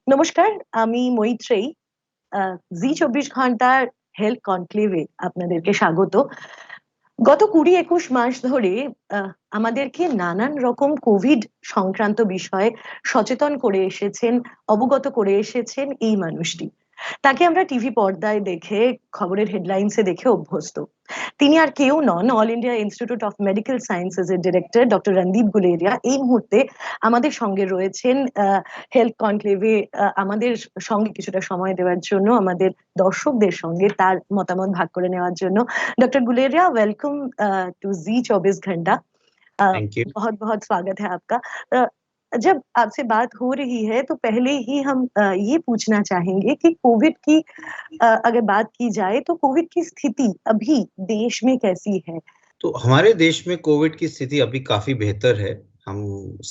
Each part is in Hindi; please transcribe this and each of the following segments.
নমস্কার, আমি মৈত্রেয়ী। জি 24 ঘন্টার হেলথ কনক্লেভে আপনাদেরকে স্বাগত। গত 20-21 মাস ধরে আমাদেরকে নানান রকম কোভিড সংক্রান্ত বিষয়ে সচেতন করে এসেছেন, অবগত করে এসেছেন এই মানুষটি। তাকে আমরা টিভি পর্দায় দেখে, খবরের হেডলাইন্সে দেখে অভ্যস্ত। তিনি আর কেউ নন, all India institute of medical sciences এর ডিরেক্টর ডক্টর রণদীপ গুলেরিয়া। এই মুহূর্তে আমাদের সঙ্গে রয়েছেন হেলথ কনক্লেভে আমাদের সঙ্গে কিছুটা সময় দেওয়ার জন্য, আমাদের দর্শকদের সঙ্গে তার মতামত ভাগ করে নেওয়ার জন্য। डॉक्टर गुलेरिया, वेलकम टू जी 24 घंटा। Thank you. बहुत बहुत स्वागत है आपका। जब आपसे बात हो रही है तो पहले ही हम ये पूछना चाहेंगे कि कोविड की अगर बात की जाए तो कोविड की स्थिति अभी देश में कैसी है? तो हमारे देश में कोविड की स्थिति अभी काफी बेहतर है। हम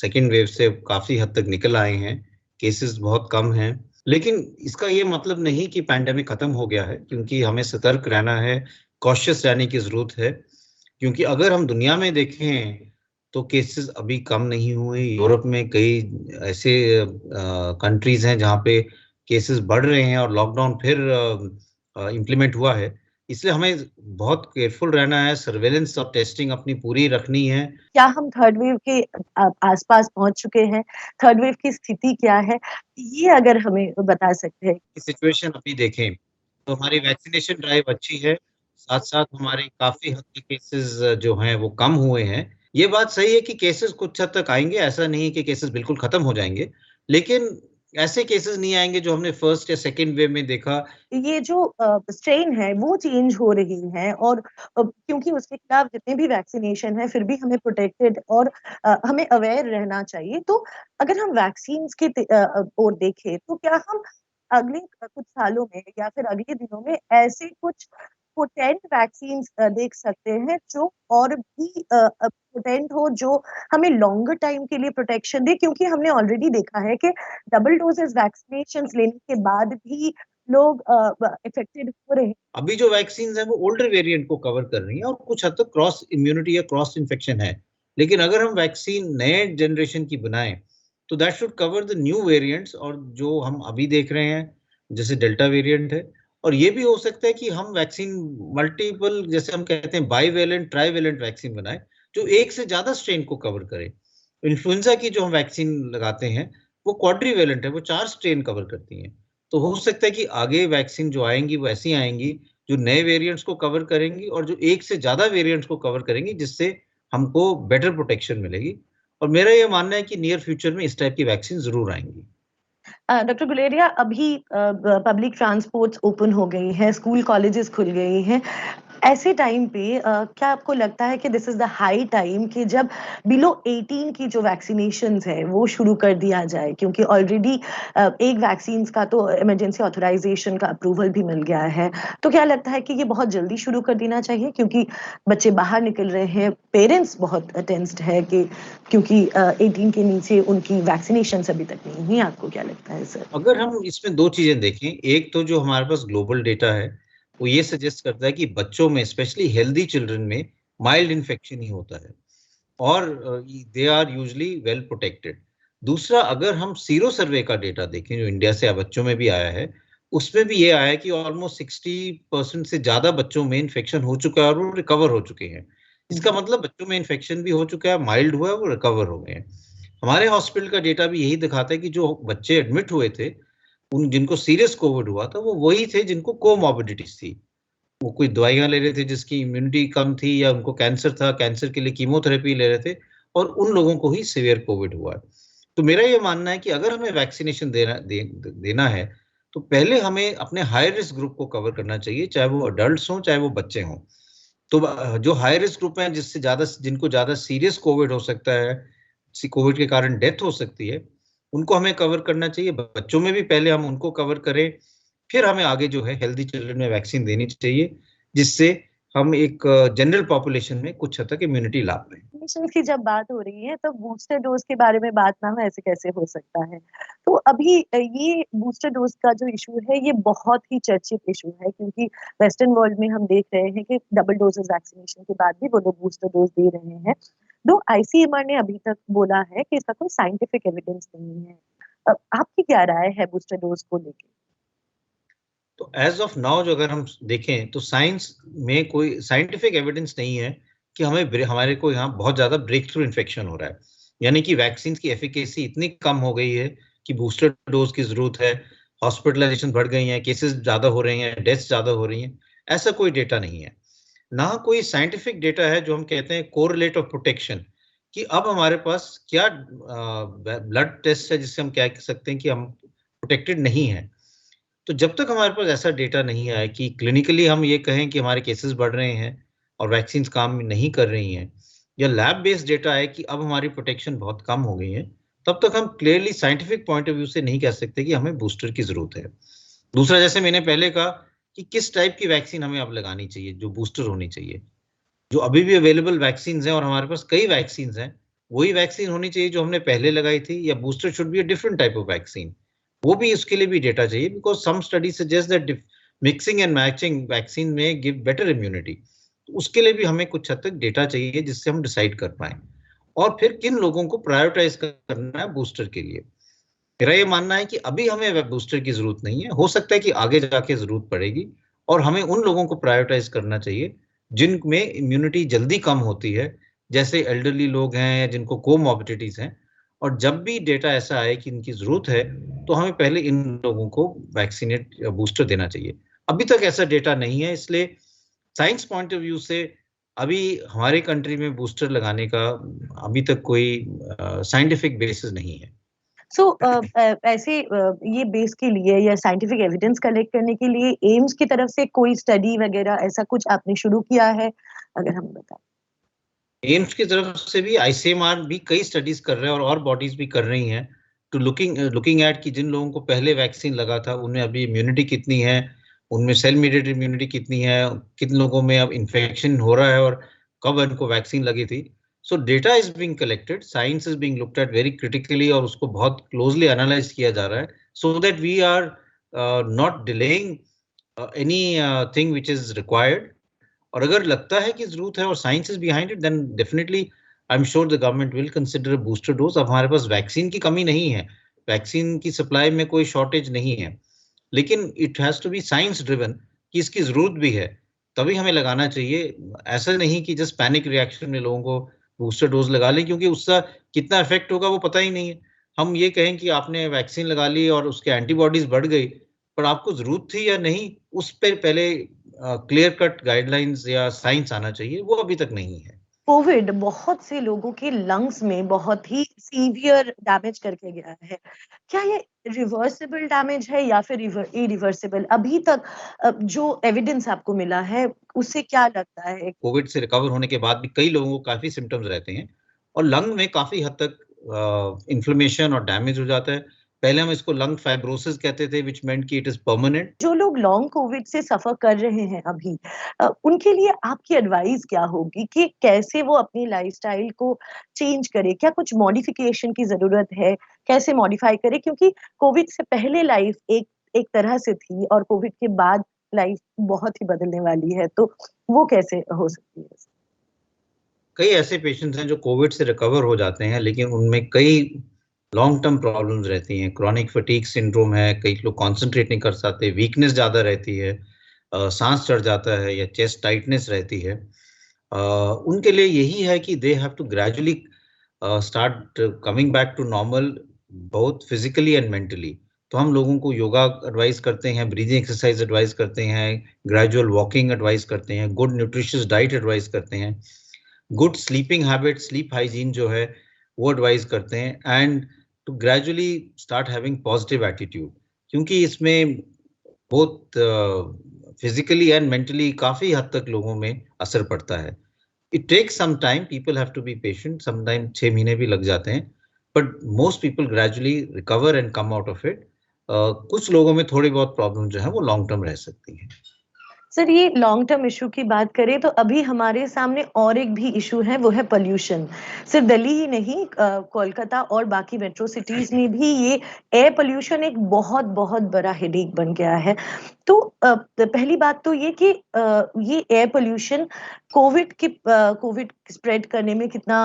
सेकेंड वेव से काफी हद तक निकल आए हैं, केसेस बहुत कम हैं। लेकिन इसका ये मतलब नहीं कि पैंडेमिक खत्म हो गया है, क्योंकि हमें सतर्क रहना है, कॉशियस रहने की जरूरत है। क्योंकि अगर हम दुनिया में देखें तो केसेस अभी कम नहीं हुए। यूरोप में कई ऐसे कंट्रीज हैं जहाँ पे केसेस बढ़ रहे हैं और लॉकडाउन फिर इम्प्लीमेंट हुआ है। इसलिए हमें बहुत केयरफुल रहना है, सर्वेलेंस और टेस्टिंग अपनी पूरी रखनी है। क्या हम थर्ड वेव के आसपास पहुंच चुके हैं? थर्ड वेव की स्थिति क्या है, ये अगर हमें बता सकते हैं। सिचुएशन अभी देखें तो हमारी वैक्सीनेशन ड्राइव अच्छी है, साथ साथ हमारे काफी हद तक केसेस जो हैं वो कम हुए हैं। ये बात सही है कि केसेस कुछ हद तक आएंगे, ऐसा नहीं है कि केसेस बिल्कुल खत्म हो जाएंगे, लेकिन ऐसे केसेस नहीं आएंगे जो हमने फर्स्ट या सेकेंड वेव में देखा। ये जो स्ट्रेन है वो चेंज हो रही है, और क्योंकि उसके खिलाफ जितने भी वैक्सीनेशन है फिर भी हमें प्रोटेक्टेड और हमें अवेयर रहना चाहिए। तो अगर हम वैक्सीन के ओर देखें तो क्या हम अगले कुछ सालों में या फिर अगले दिनों में ऐसे कुछ पोटेंट वैक्सीन देख सकते हैं जो और भी पोटेंट हो, जो हमें लॉन्गर टाइम के लिए प्रोटेक्शन दे? क्योंकि हमने ऑलरेडी देखा है कि डबल डोजेस वैक्सीनेशन लेने के बाद भी लोग इफेक्टेड हो रहे हैं। अभी जो वैक्सीन है वो ओल्डर वेरिएंट को कवर कर रही हैं और कुछ हद तक क्रॉस इम्यूनिटी या क्रॉस इन्फेक्शन है। लेकिन अगर हम वैक्सीन नए जनरेशन की बनाएं तो that should cover the new variants, और जो हम अभी देख रहे हैं जैसे डेल्टा वेरिएंट है। और ये भी हो सकता है कि हम वैक्सीन मल्टीपल, जैसे हम कहते हैं बाईवेलेंट ट्राईवेलेंट वैक्सीन बनाए जो एक से ज्यादा स्ट्रेन को कवर करे। इन्फ्लुएंजा की जो हम वैक्सीन लगाते हैं वो क्वाड्रीवेलेंट है, वो 4 स्ट्रेन कवर करती हैं। तो हो सकता है कि आगे वैक्सीन जो आएंगी वो ऐसी आएंगी जो नए वेरिएंट्स को कवर करेंगी और जो एक से ज्यादा वेरिएंट्स को कवर करेंगी, जिससे हमको बेटर प्रोटेक्शन मिलेगी। और मेरा ये मानना है कि नियर फ्यूचर में इस टाइप की वैक्सीन जरूर आएंगी। डॉक्टर गुलेरिया, अभी पब्लिक ट्रांसपोर्ट्स ओपन हो गई हैं, स्कूल कॉलेजेस खुल गई हैं। ऐसे टाइम पे क्या आपको लगता है कि this is the high time कि जब बिलो 18 की जो वैक्सीनेशंस है वो शुरू कर दिया जाए? क्योंकि ऑलरेडी एक वैक्सीन का तो इमरजेंसी ऑथराइजेशन का अप्रूवल भी मिल गया है। तो क्या लगता है कि ये बहुत जल्दी शुरू कर देना चाहिए, क्योंकि बच्चे बाहर निकल रहे हैं, पेरेंट्स बहुत टेंस्ड है कि क्योंकि 18 के नीचे उनकी वैक्सीनेशन अभी तक नहीं हुई। आपको क्या लगता है सर? अगर हम इसमें दो चीजें देखें, एक तो जो हमारे पास ग्लोबल डेटा है वो ये सजेस्ट करता है कि बच्चों में, स्पेशली हेल्दी चिल्ड्रन में, माइल्ड इन्फेक्शन ही होता है और they are usually well protected. दूसरा, अगर हम सीरो सर्वे का डेटा देखें जो इंडिया से बच्चों में भी आया है, उसमें भी ये आया है कि ऑलमोस्ट 60% से ज्यादा बच्चों में इन्फेक्शन हो चुका है और वो रिकवर हो चुके हैं। इसका मतलब बच्चों में इन्फेक्शन भी हो चुका है, माइल्ड हुआ है, वो रिकवर हो गए हैं। हमारे हॉस्पिटल का डेटा भी यही दिखाता है कि जो बच्चे एडमिट हुए थे, उन जिनको सीरियस कोविड हुआ था, वो वही थे जिनको कोमॉर्बिडिटीज थी। वो कोई दवाइयां ले रहे थे जिसकी इम्यूनिटी कम थी, या उनको कैंसर था, कैंसर के लिए कीमोथेरेपी ले रहे थे, और उन लोगों को ही सीवियर कोविड हुआ है। तो मेरा ये मानना है कि अगर हमें वैक्सीनेशन देना है तो पहले हमें अपने हाई रिस्क ग्रुप को कवर करना चाहिए, चाहे वो अडल्ट हों चाहे वो बच्चे हों। तो जो हाई रिस्क ग्रुप हैं, जिनको ज्यादा सीरियस कोविड हो सकता है, कोविड के कारण डेथ हो सकती है, उनको हमें कवर करना चाहिए। बच्चों में भी पहले हम उनको कवर करें, फिर हमें आगे जो है हेल्दी चिल्ड्रन में वैक्सीन देनी चाहिए, जिससे हम एक जनरल पॉपुलेशन में कुछ हद तक इम्यूनिटी ला पाए। वैक्सीनेशन की जब बात हो रही है तो बूस्टर डोज के बारे में बात ना हो ऐसे कैसे हो सकता है? तो अभी ये बूस्टर डोज का जो इशू है ये बहुत ही चर्चित इशू है, क्योंकि वेस्टर्न वर्ल्ड में हम देख रहे हैं कि डबल डोजेस वैक्सीनेशन के बाद भी वो लोग बूस्टर डोज दे रहे हैं। दो आईसीएमआर ने अभी तक बोला है कि इसका कोई साइंटिफिक एविडेंस नहीं है। आपकी क्या राय है बूस्टर डोज को लेकर? तो एज ऑफ नाउ जो अगर हम देखें तो साइंस में कोई साइंटिफिक एविडेंस नहीं है कि हमारे को यहाँ बहुत ज्यादा ब्रेक थ्रू इन्फेक्शन हो रहा है, यानी कि वैक्सीन की एफिकेसी इतनी कम हो गई है कि बूस्टर डोज की जरूरत है, हॉस्पिटलाइजेशन बढ़ गई हैं, केसेस ज्यादा हो रहे हैं, डेथ्स ज्यादा हो रही हैं। ऐसा कोई डेटा नहीं है, ना कोई साइंटिफिक डेटा है जो हम कहते हैं कोरिलेट ऑफ प्रोटेक्शन, कि अब हमारे पास क्या ब्लड टेस्ट है जिससे हम क्या कह सकते हैं कि हम प्रोटेक्टेड नहीं है। तो जब तक हमारे पास ऐसा डेटा नहीं आया कि क्लिनिकली हम ये कहें कि हमारे केसेस बढ़ रहे हैं और वैक्सीन काम नहीं कर रही हैं, या लैब बेस्ड डेटा है कि अब हमारी प्रोटेक्शन बहुत कम हो गई है, तब तक हम clearly scientific point of view से नहीं कह सकते कि हमें बूस्टर की जरूरत है। दूसरा, जैसे मैंने पहले कहा कि किस टाइप की वैक्सीन हमें अब लगानी चाहिए, जो बूस्टर होनी चाहिए। जो अभी भी अवेलेबल वैक्सीन हैं और हमारे पास कई वैक्सीन हैं, वही वैक्सीन होनी चाहिए जो हमने पहले लगाई थी, या booster should be a different type of vaccine. वो भी इसके लिए भी डेटा चाहिए, because some study suggest that mixing and matching vaccine में गिव बेटर इम्यूनिटी। तो उसके लिए भी हमें कुछ हद तक डेटा चाहिए जिससे हम डिसाइड कर पाए, और फिर किन लोगों को प्रायोरिटाइज करना है बूस्टर के लिए। मेरा ये मानना है कि अभी हमें बूस्टर की जरूरत नहीं है, हो सकता है कि आगे जाके जरूरत पड़ेगी, और हमें उन लोगों को प्रायोरिटाइज करना चाहिए जिनमें इम्यूनिटी जल्दी कम होती है, जैसे एल्डरली लोग हैं या जिनको कोमॉर्बिडिटीज हैं। और जब भी डेटा ऐसा आए कि इनकी जरूरत है, तो हमें पहले इन लोगों को वैक्सीनेट बूस्टर देना चाहिए। अभी तक ऐसा डेटा नहीं है, इसलिए साइंस पॉइंट ऑफ व्यू से अभी हमारे कंट्री में बूस्टर लगाने का अभी तक कोई साइंटिफिक बेसिस नहीं है। सो ऐसे ये बेस के लिए या साइंटिफिक एविडेंस कलेक्ट करने के लिए एम्स की तरफ से कोई स्टडी वगैरह ऐसा कुछ आपने शुरू किया है, अगर हम बताएं? एम्स की तरफ से भी आईसीएमआर भी कई स्टडीज कर रहे हैं, और बॉडीज भी कर रही हैं, टू लुकिंग एट कि जिन लोगों को पहले वैक्सीन लगा था उनमें अभी इम्यूनिटी कितनी है, उनमें सेल मीडिएटेड इम्यूनिटी कितनी है, किन लोगों में अब इन्फेक्शन हो रहा है और कब उनको वैक्सीन लगी थी। So data is being collected, science is being looked at very critically, और उसको बहुत क्लोजली एनालाइज किया जा रहा है, so that we are not delaying anything which is required. और अगर लगता है कि जरूरत है और science is behind it, then definitely I am sure the government will consider booster dose. अब हमारे पास वैक्सीन की कमी नहीं है, वैक्सीन की सप्लाई में कोई शॉर्टेज नहीं है, लेकिन it has to be science driven कि इसकी जरूरत भी है, तभी हमें लगाना चाहिए। ऐसा नहीं कि जस्ट पैनिक रिएक्शन में लोगों को बूस्टर डोज लगा लें, क्योंकि उसका कितना इफेक्ट होगा वो पता ही नहीं है। हम ये कहें कि आपने वैक्सीन लगा ली और उसके एंटीबॉडीज बढ़ गई, पर आपको जरूरत थी या नहीं, उस पर पहले क्लियर कट गाइडलाइंस या साइंस आना चाहिए, वो अभी तक नहीं है। कोविड बहुत से लोगों के लंग्स में बहुत ही सीवियर डैमेज करके गया है। क्या ये रिवर्सिबल डैमेज है या फिर इरिवर्सिबल? अभी तक जो एविडेंस आपको मिला है उससे क्या लगता है? कोविड से रिकवर होने के बाद भी कई लोगों को काफी सिम्टम्स रहते हैं, और लंग में काफी हद तक इन्फ्लेमेशन और डैमेज हो जाता है। पहले हम इसको लंग फाइब्रोसिस कहते थे, विच मेंट कि इट इज परमानेंट। जो लोग लॉन्ग कोविड से सफर कर रहे हैं अभी, उनके लिए आपकी एडवाइस क्या होगी कि कैसे वो अपनी लाइफस्टाइल को चेंज करे? क्या कुछ मॉडिफिकेशन की जरूरत है? कैसे मॉडिफाई करे? क्योंकि कोविड से पहले लाइफ एक एक तरह से थी और कोविड के बाद लाइफ बहुत ही बदलने वाली है, तो वो कैसे हो सकती है? कई ऐसे पेशेंट्स हैं जो कोविड से रिकवर हो जाते हैं, लेकिन उनमें कई लॉन्ग टर्म प्रॉब्लम्स रहती हैं। क्रॉनिक फटीग सिंड्रोम है, कई लोग कॉन्सेंट्रेट नहीं कर सकते, वीकनेस ज़्यादा रहती है, सांस चढ़ जाता है, या चेस्ट टाइटनेस रहती है। उनके लिए यही है कि they have to gradually start coming back to normal, both physically and mentally. तो हम लोगों को योगा एडवाइस करते हैं, ब्रीदिंग एक्सरसाइज एडवाइस करते हैं, ग्रेजुअल वॉकिंग एडवाइस करते हैं, गुड न्यूट्रिशियस डाइट एडवाइस करते हैं, good sleeping habit, sleep hygiene जो है वो एडवाइस करते हैं, and to gradually start having positive attitude, क्योंकि इसमें बहुत फिजिकली एंड मेंटली काफी हद तक लोगों में असर पड़ता है। It takes some time, people have to be patient, sometime 6 महीने भी लग जाते हैं, but most people gradually recover and come out of it. कुछ लोगों में थोड़ी बहुत प्रॉब्लम जो है वो लॉन्ग टर्म रह सकती है। सर, ये लॉन्ग टर्म इशू की बात करें तो अभी हमारे सामने और एक भी इशू है, वो है पोल्यूशन। सिर्फ दिल्ली ही नहीं, कोलकाता और बाकी मेट्रो सिटीज में भी ये एयर पोल्यूशन एक बहुत बहुत बड़ा हेडेक बन गया है। तो पहली बात तो ये कि ये एयर पोल्यूशन कोविड स्प्रेड करने में कितना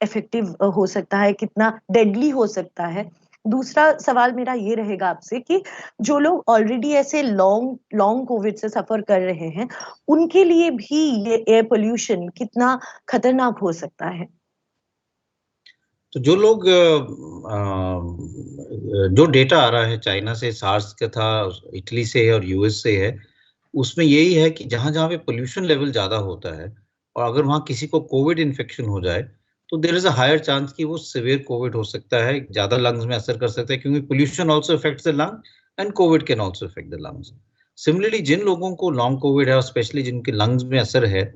इफेक्टिव हो सकता है, कितना डेडली हो सकता है, दूसरा सवाल मेरा ये रहेगा आपसे कि जो लोग ऑलरेडी ऐसे लॉन्ग कोविड से सफर कर रहे हैं, उनके लिए भी ये एयर पोल्यूशन कितना खतरनाक हो सकता है? तो जो लोग जो डेटा आ रहा है चाइना से, सार्स का था, इटली से है और यूएस से है, उसमें यही है कि जहां जहां पे पोल्यूशन लेवल ज्यादा होता है और अगर वहां किसी को कोविड इन्फेक्शन हो जाए तो there is a higher chance कि वो सिवियर कोविड हो सकता है, ज्यादा लंग्स में असर कर सकता है, क्योंकि pollution also affects the lung and covid can also affect the lungs. Similarly जिन लोगों को लॉन्ग कोविड है और स्पेशली जिनके लंग्स में असर है,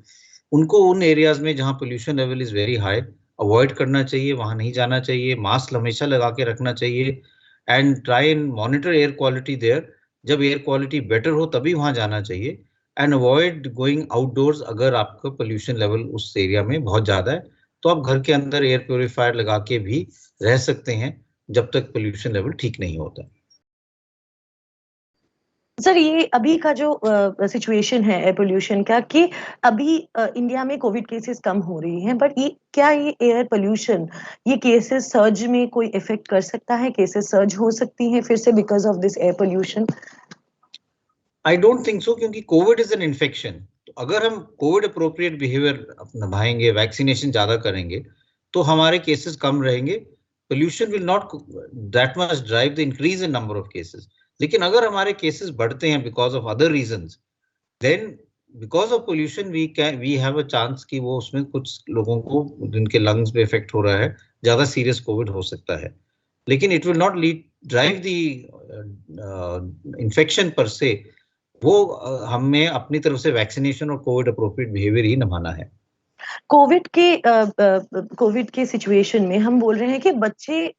उनको उन एरियाज में जहां pollution level is very high avoid करना चाहिए, वहां नहीं जाना चाहिए, मास्क हमेशा लगा के रखना चाहिए and try and monitor air quality there. जब एयर क्वालिटी बेटर हो तभी वहां जाना चाहिए एंड अवॉइड गोइंग आउटडोर्स। अगर आपका पोल्यूशन लेवल उस एरिया में बहुत ज्यादा है तो आप घर के अंदर एयर प्योरीफायर लगा के भी रह सकते हैं जब तक पोल्यूशन लेवल ठीक नहीं होता। सर, ये अभी का जो सिचुएशन है एयर पोल्यूशन का, कि अभी इंडिया में कोविड केसेस कम हो रही हैं, बट ये एयर पोल्यूशन, ये केसेस सर्ज में कोई इफेक्ट कर सकता है? केसेस सर्ज हो सकती हैं फिर से because of this air pollution? I don't think so, क्योंकि कोविड इज एन इन्फेक्शन। तो अगर हम कोविड अप्रोप्रिएट बिहेवियर निभाएंगे, वैक्सीनेशन ज्यादा करेंगे, तो हमारे केसेस कम रहेंगे। Pollution will not that much drive the increase in number of cases. लेकिन अगर हमारे केसेस बढ़ते हैं because of other reasons, then because of pollution we have a chance कि वो उसमें कुछ लोगों को जिनके लंग्स पे इफेक्ट हो रहा है ज्यादा सीरियस कोविड हो सकता है। लेकिन it will not lead drive the infection पर से। वो हमें अपनी तरफ से वैक्सीनेशन और कोविड अप्रोप्रिएट बिहेवियर ही निभाना है। कोविड के सिचुएशन में हम बोल रहे हैं कि बच्चे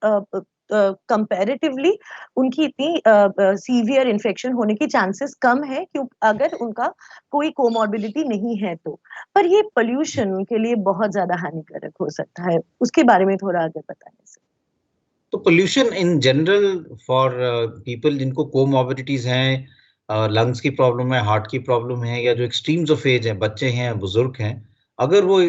कंपैरेटिवली उनकी इतनी सीवियर इन्फेक्शन होने की चांसेस कम है, क्योंकि अगर उनका कोई कोमॉर्बिडिटी नहीं है तो। पर ये पोल्यूशन उनके लिए बहुत ज्यादा हानिकारक हो सकता है, उसके बारे में थोड़ा आगे बताएं सर। तो pollution in general for people जिनको कोमॉर्बिडिटीज हैं, लंग्स की प्रॉब्लम है, हार्ट की प्रॉब्लम है, या जो एक्सट्रीम्स ऑफ एज है, बच्चे हैं, बुजुर्ग हैं, अगर वो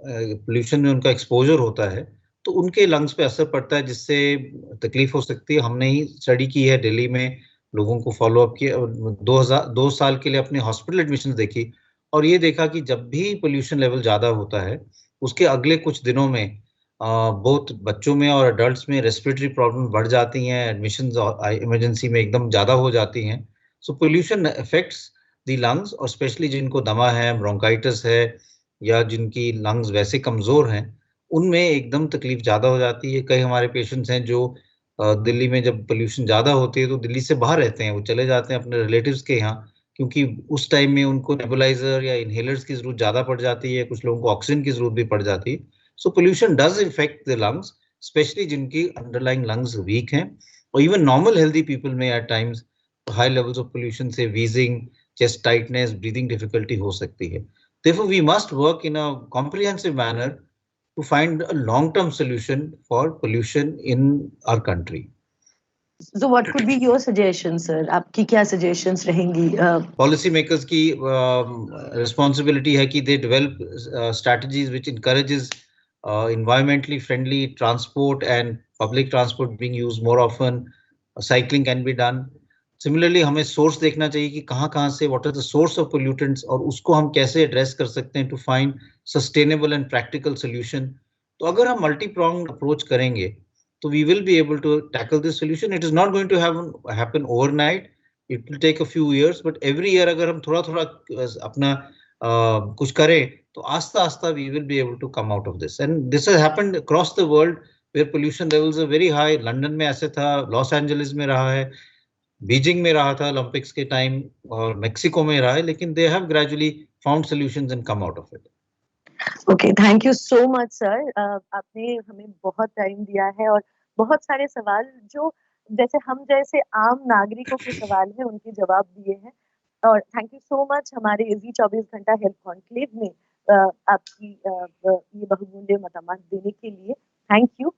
पोल्यूशन में उनका एक्सपोजर होता है तो उनके लंग्स पे असर पड़ता है, जिससे तकलीफ हो सकती है। हमने ही स्टडी की है दिल्ली में, लोगों को फॉलो अप किया, 2 साल के लिए अपने हॉस्पिटल एडमिशन देखी और ये देखा कि जब भी पोल्यूशन लेवल ज्यादा होता है उसके अगले कुछ दिनों में बहुत बच्चों में और अडल्ट्स में रेस्पिरेटरी प्रॉब्लम बढ़ जाती हैं, एडमिशन इमरजेंसी में एकदम ज्यादा हो जाती हैं। सो पोल्यूशन अफेक्ट्स द लंग्स, और स्पेशली जिनको दमा है, ब्रोंकाइटिस है, या जिनकी लंग्स वैसे कमजोर हैं, उनमें एकदम तकलीफ ज्यादा हो जाती है। कई हमारे पेशेंट्स हैं जो दिल्ली में जब पोल्यूशन ज्यादा होती है तो दिल्ली से बाहर रहते हैं, वो चले जाते हैं अपने रिलेटिव्स के यहाँ, क्योंकि उस टाइम में उनको नेबुलाइजर या इनहेलर्स की जरूरत ज्यादा पड़ जाती है, कुछ लोगों को ऑक्सीजन की जरूरत भी पड़ जाती है। So pollution does affect the lungs, especially जिनकी underlying lungs weak हैं, or even normal healthy people may at times high levels of pollution से wheezing, chest tightness, breathing difficulty हो सकती है। Therefore, we must work in a comprehensive manner to find a long-term solution for pollution in our country. So what could be your suggestion, sir? आपकी क्या suggestions रहेंगी? Policy makers की responsibility है कि they develop strategies which encourages environmentally friendly transport and public transport being used more often. Cycling can be done. Similarly, हमें source देखना चाहिए कि कहाँ से what are the source of pollutants और उसको हम कैसे address कर सकते हैं to find sustainable and practical solution. तो अगर हम multi-pronged approach करेंगे तो we will be able to tackle this solution. It is not going to happen overnight. It will take a few years, but every year अगर हम थोड़ा थोड़ा अपना कुछ करें तो आस्ता आस्ता we will be able to come out of this. And this has happened across the world where pollution levels are very high. London में ऐसे था, लॉस एंजलिस में रहा है, बीजिंग में रहा था ओलंपिक्स के टाइम, और मेक्सिको में रहा है, लेकिन they have gradually found solutions and come out of it. Okay, thank you so much sir. आपने हमें बहुत टाइम दिया है और बहुत सारे सवाल जो जैसे हम जैसे आम नागरिकों के सवाल हैं उनके जवाब दिए हैं। और थैंक यू सो मच हमारे इजी 24 घंटा हेल्थ कॉन्क्लेव में आपकी ये बहुमूल्य मतामत देने के लिए। Thank you.